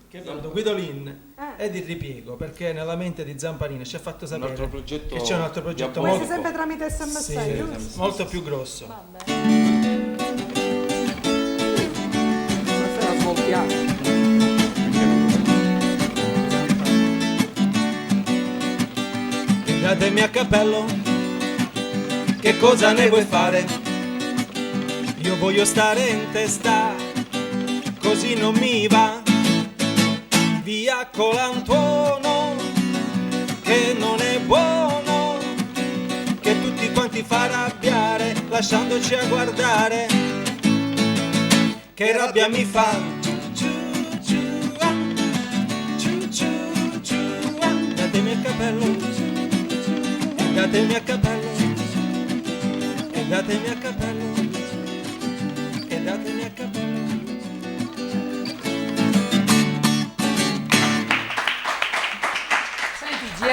che vedo Guidolin ed il ripiego, perché nella mente di Zamparini ci ha fatto sapere che c'è un altro progetto molto, sempre tramite sms, sì, molto più grosso. Vabbè. Stasera svoltiamo. Datemi a Capello, che cosa ne vuoi fare? Io voglio stare in testa, così non mi va. Via colantuono, che non è buono, che tutti quanti fa arrabbiare, lasciandoci a guardare. Che rabbia mi fa. Datemi a Capello, datemi a Capello, e datemi a Capello, e datemi a Capello.